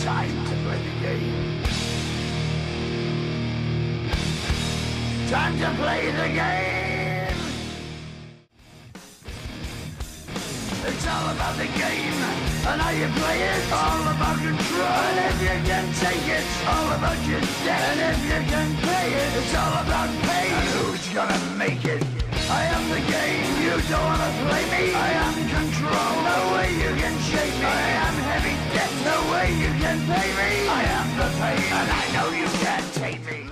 Time to play the game. Time to play the game. It's all about the game and how you play it. All about control. And if you can take it, all about your debt. And if you can play it, it's all about pain. And who's gonna make it? I am the game. You don't wanna play me. I am control. No way you can shake me. I am heavy debt. No way you can pay me. I am the pain, and I know you can't take me.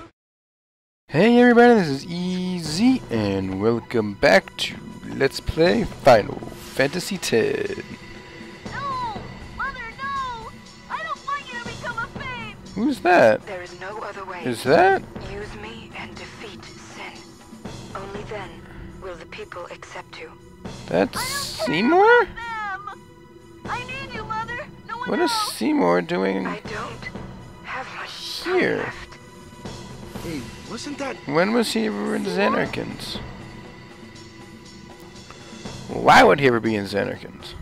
Hey everybody, this is Easy, and welcome back to Let's Play Final Fantasy X. No! Mother, no! I don't want you to become a babe! Who's that? There is no other way. Is that? Use me and defeat sin. Only then will the people accept you. That's I don't care Seymour? about them. I need you, Mother! No one What is else. Seymour doing I don't have much time here? left. Hey, wasn't that... When was he ever in Zanarkand? Why would he ever be in Zanarkand?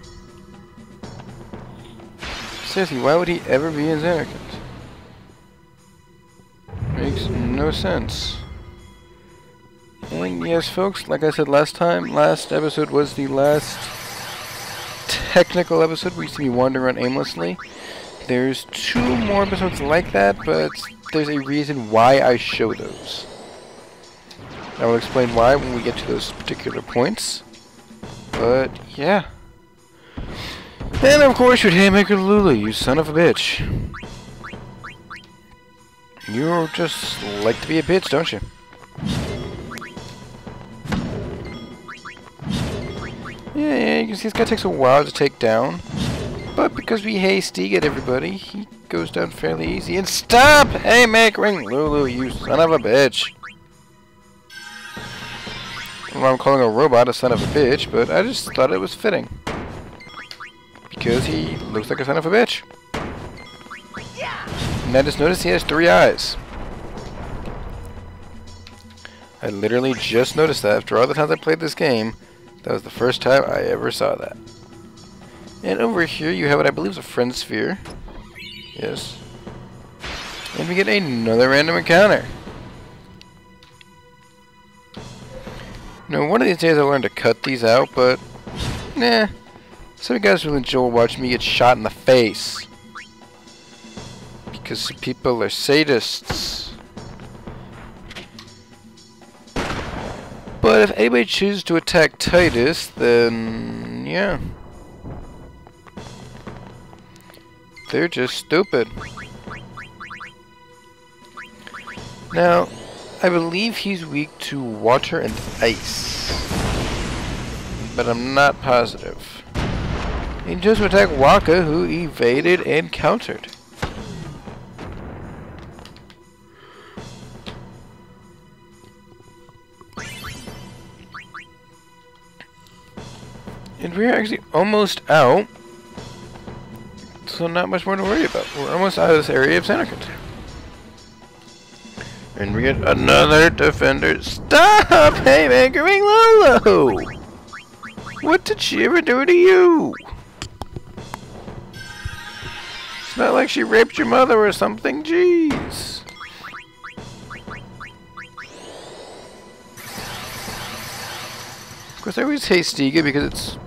Seriously, why would he ever be in Zanarkand? Makes no sense. And yes, folks, like I said last episode was the last technical episode. We used to be wandering around aimlessly. There's 2 more episodes like that, but there's a reason why I show those. I will explain why when we get to those particular points. But, yeah. And of course, your haymaker Lulu, you son of a bitch. You just like to be a bitch, don't you? Yeah, you can see this guy takes a while to take down. But because we hasty get everybody, he goes down fairly easy. And stop haymakering Lulu, you son of a bitch! Well, I'm calling a robot a son of a bitch, but I just thought it was fitting. Because he looks like a son of a bitch. And I just noticed he has 3 eyes. I literally just noticed that after all the times I played this game. That was the first time I ever saw that. And over here you have what I believe is a friend sphere. Yes. And we get another random encounter. Now, one of these days I'll learn to cut these out, but nah. Some of you guys will enjoy watching me get shot in the face. Because some people are sadists. But if anybody chooses to attack Titus, then yeah. They're just stupid. Now, I believe he's weak to water and ice. But I'm not positive. He chose to attack Waka, who evaded and countered. And we're actually almost out. So not much more to worry about. We're almost out of this area of Zanarkand. And we get another defender. Stop haymakering Lulu! What did she ever do to you? It's not like she raped your mother or something, jeez. Of course I always hate Stiga because it's...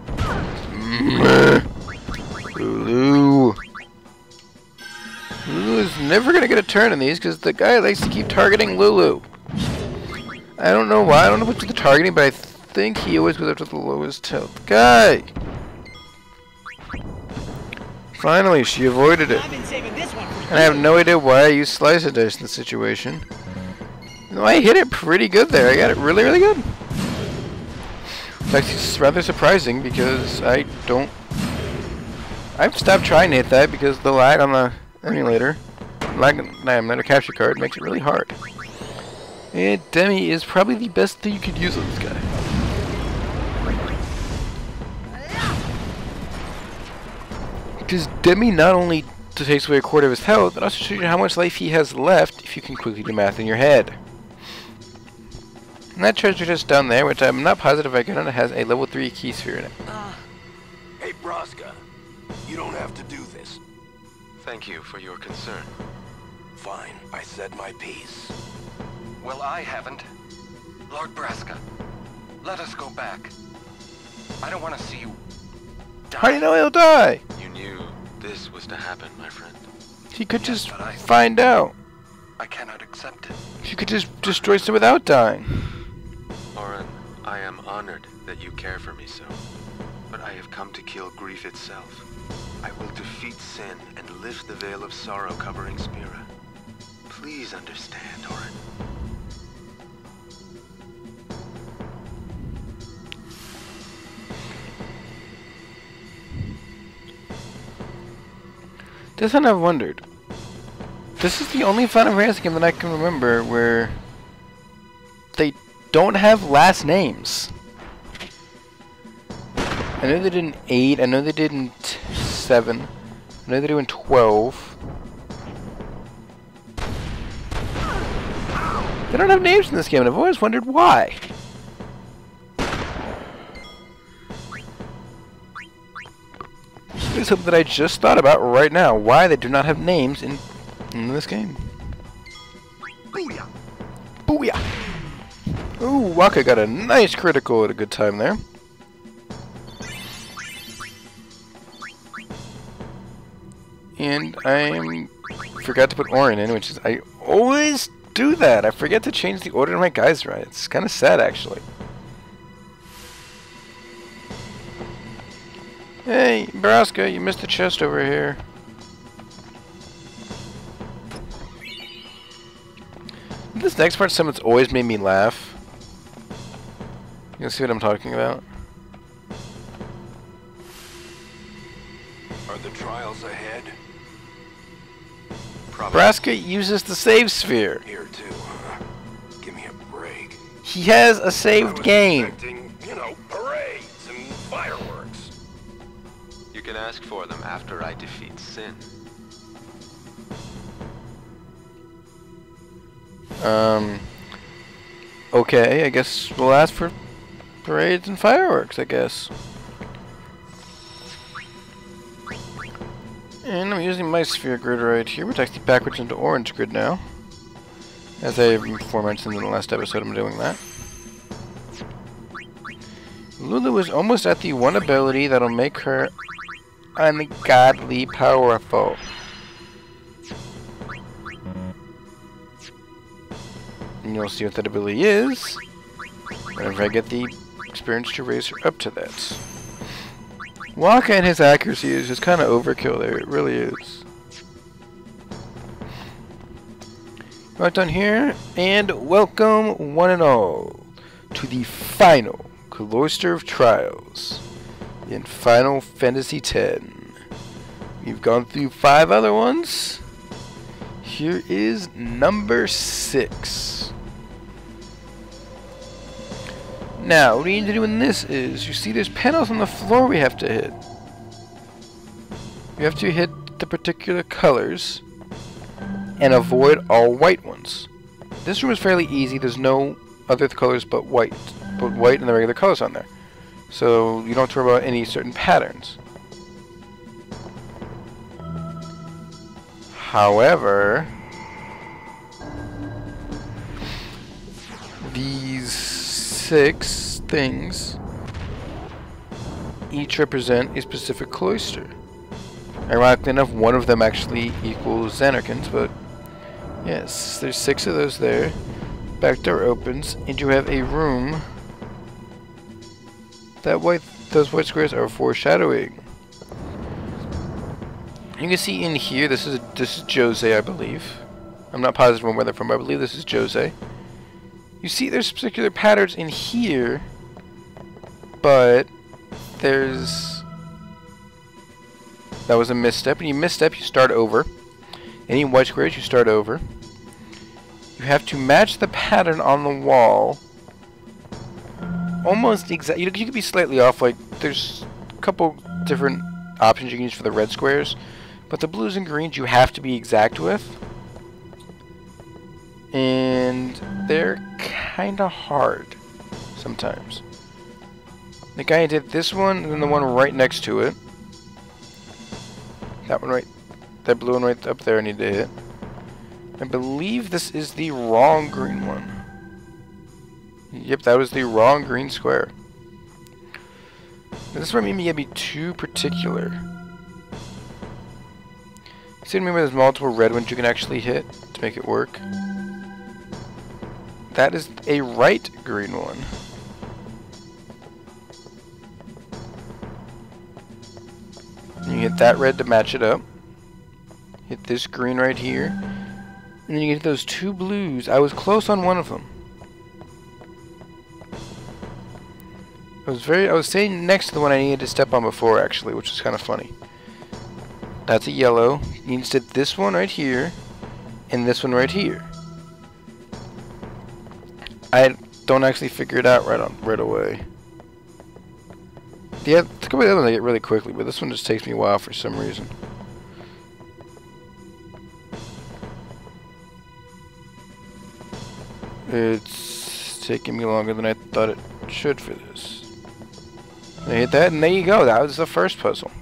Lulu. Lulu is never gonna get a turn in these because the guy likes to keep targeting Lulu. I don't know why. I don't know what's the targeting, but I think he always goes after the lowest health guy. Finally, she avoided it. And I have no idea why I used slice and dice in this situation. No, I hit it pretty good there. I got it really, really good. In fact, it's rather surprising because I've stopped trying to hit that because the lag on the emulator, emulator capture card, makes it really hard. And Demi is probably the best thing you could use with this guy. Because Demi not only takes away 1/4 of his health, but also shows you how much life he has left if you can quickly do math in your head. And that treasure chest down there, which I'm not positive I get on it, has a level 3 key sphere in it. Hey, Braska, you don't have to do this. Thank you for your concern. Fine, I said my piece. Well, I haven't. Lord Braska, let us go back. I don't want to see you die. How do you know he'll die? You knew this was to happen, my friend. He could Yes, just but I- find out. I cannot accept it. He could just destroy stuff without dying. Oren, I am honored that you care for me so. But I have come to kill grief itself. I will defeat sin and lift the veil of sorrow covering Spira. Please understand, Oren. This one I've wondered. This is the only Final Fantasy game that I can remember where they don't have last names. I know they did in 8, I know they did in 7, I know they do in 12. They don't have names in this game, and I've always wondered why. It's something that I just thought about right now, why they do not have names in this game. Booyah! Booyah! Ooh, Waka got a nice critical at a good time there. And I forgot to put Orin in, which is, I always do that. I forget to change the order of my guys right. It's kind of sad, actually. Hey, Braska, you missed the chest over here. This next part, something's always made me laugh. You can see what I'm talking about? Are the trials ahead? Probably. Braska uses the save sphere. Here too, huh? Give me a break. He has a I saved was game. expecting, you know, parades and fireworks. You can ask for them after I defeat sin. Okay, I guess we'll ask for parades and fireworks, I guess. And I'm using my sphere grid right here, which actually backwards into orange grid now. As I before mentioned in the last episode, I'm doing that. Lulu is almost at the one ability that'll make her ungodly powerful. And you'll see what that ability is whenever I get the experience to raise her up to that. Waka and his accuracy is just kind of overkill there, it really is. Right down here, and welcome one and all to the final Cloister of Trials in Final Fantasy X. We've gone through 5 other ones. Here is number 6. Now, what we need to do in this is, you see there's panels on the floor we have to hit. You have to hit the particular colors and avoid all white ones. This room is fairly easy, there's no other colors but white and the regular colors on there. So you don't have to worry about any certain patterns. However, these 6 things each represent a specific cloister. Ironically enough, one of them actually equals Zanarkand, but yes, there's 6 of those there. Back door opens, and you have a room that those white squares are foreshadowing. You can see in here, this is Jose, I believe. I'm not positive on where they're from, but I believe this is Jose. You see there's particular patterns in here, but there's... That was a misstep. When you misstep, you start over. Any white squares, you start over. You have to match the pattern on the wall. Almost exact. You could be slightly off. Like, there's a couple different options you can use for the red squares. But the blues and greens, you have to be exact with. And they're kind of hard sometimes. The guy did this one, and then the one right next to it. That one right that blue one right up there I need to hit. I believe this is the wrong green one. Yep, that was the wrong green square. This is where maybe you gotta be too particular. See what I mean by there's multiple red ones you can actually hit to make it work? That is a right green one. And you hit that red to match it up. Hit this green right here. And then you get those two blues. I was close on one of them. I was staying next to the one I needed to step on before, actually, which is kind of funny. That's a yellow. You need to hit this one right here, and this one right here. I don't actually figure it out right away. Yeah, a couple of the other ones I get really quickly, but this one just takes me a while for some reason. It's taking me longer than I thought it should for this. I hit that, and there you go. That was the first puzzle.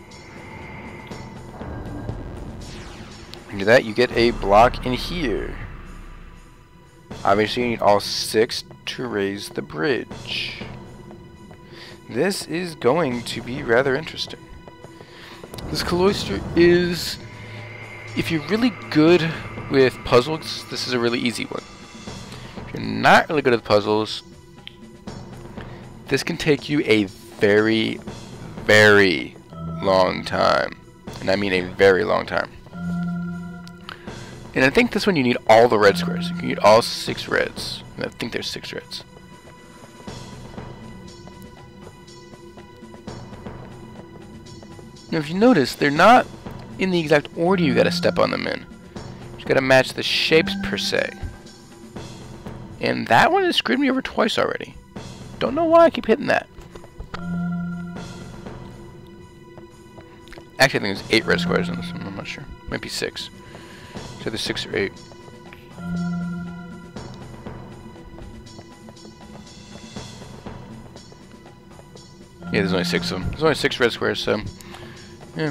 After that, you get a block in here. Obviously, you need all 6 to raise the bridge. This is going to be rather interesting. This cloister is, if you're really good with puzzles, this is a really easy one. If you're not really good at puzzles, this can take you a very, very long time. And I mean a very long time. And I think this one you need all the red squares. You need all 6 reds. And I think there's 6 reds. Now if you notice, they're not in the exact order you gotta step on them in. You just gotta match the shapes per se. And that one has screwed me over twice already. Don't know why I keep hitting that. Actually, I think there's 8 red squares in this one. I'm not sure. Might be 6. So there's 6 or 8. Yeah, there's only 6 of them. There's only 6 red squares, so yeah.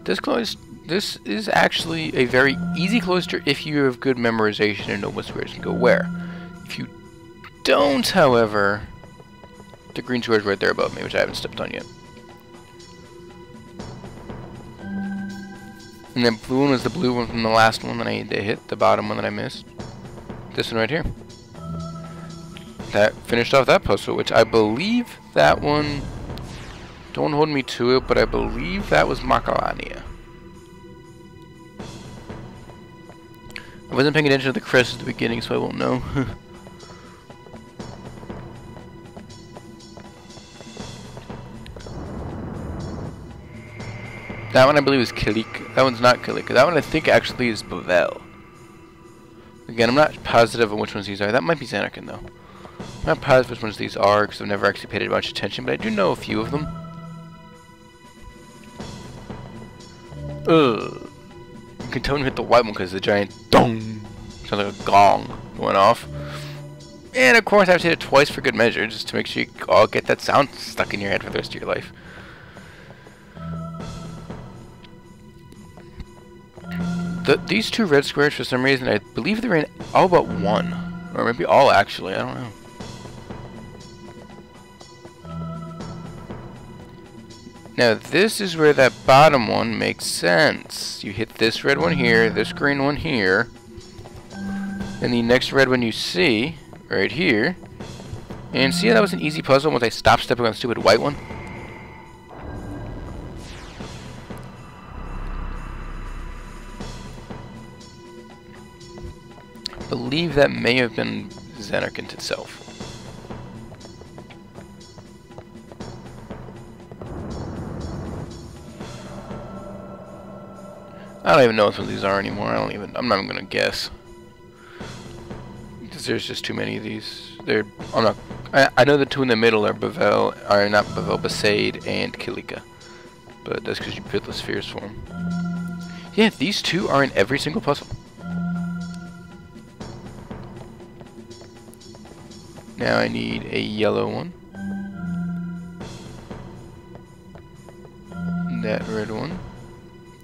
This is actually a very easy cloister if you have good memorization and know what squares can go where. If you don't, however, the green square is right there above me, which I haven't stepped on yet. And then blue one was the blue one from the last one that I need to hit, the bottom one that I missed. This one right here. That finished off that puzzle, which I believe that one, don't hold me to it, but I believe that was Macalania. I wasn't paying attention to the crest at the beginning, so I won't know. That one I believe is Kilika. That one's not Kilika. That one I think actually is Bovel. Again, I'm not positive on which ones these are. That might be Zanarkand though. I'm not positive which ones these are because I've never actually paid much attention, but I do know a few of them. You can tell when you hit the white one because the giant dong sounds like a gong going off. And of course I have to hit it twice for good measure, just to make sure you all get that sound stuck in your head for the rest of your life. These 2 red squares, for some reason, I believe they're in all but 1. Or maybe all, actually. I don't know. Now, this is where that bottom one makes sense. You hit this red one here, this green one here, and the next red one you see, right here. And see how that was an easy puzzle once I stopped stepping on the stupid white one? I believe that may have been Zanarkand itself. I don't even know which ones these are anymore. I'm not even gonna guess. Because there's just too many of these. I know the 2 in the middle are not Bavel, Besaid and Kilika. But that's because you put the spheres for them. Yeah, these 2 are in every single puzzle. Now I need a yellow one. That red one.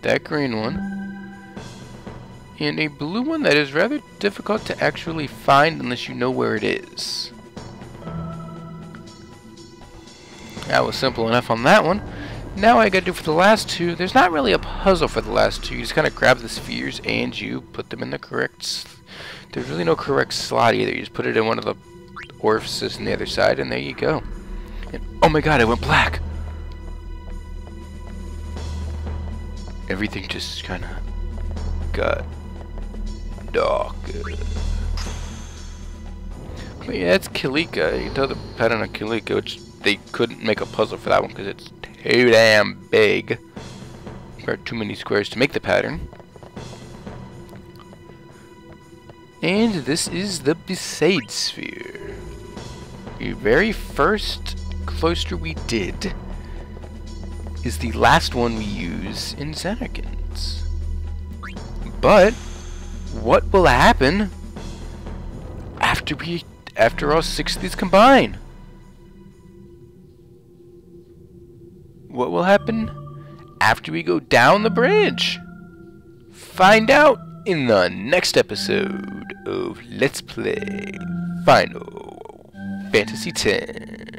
that green one, and a blue one that is rather difficult to actually find unless you know where it is. That was simple enough on that one. Now I gotta do for the last two, there's not really a puzzle for the last two. You just kind of grab the spheres and you put them in the correct... There's really no correct slot either. You just put it in one of the orifices on the other side and there you go. And, oh my god, it went black! Everything just kind of got darker. But yeah, it's Kalika. You can tell the pattern of Kalika, which they couldn't make a puzzle for that one because it's too damn big. There are too many squares to make the pattern. And this is the Beside Sphere. The very first cloister we did is the last one we use in Zanarkand. But what will happen after all 6 of these combine? What will happen after we go down the bridge? Find out in the next episode of Let's Play Final Fantasy X.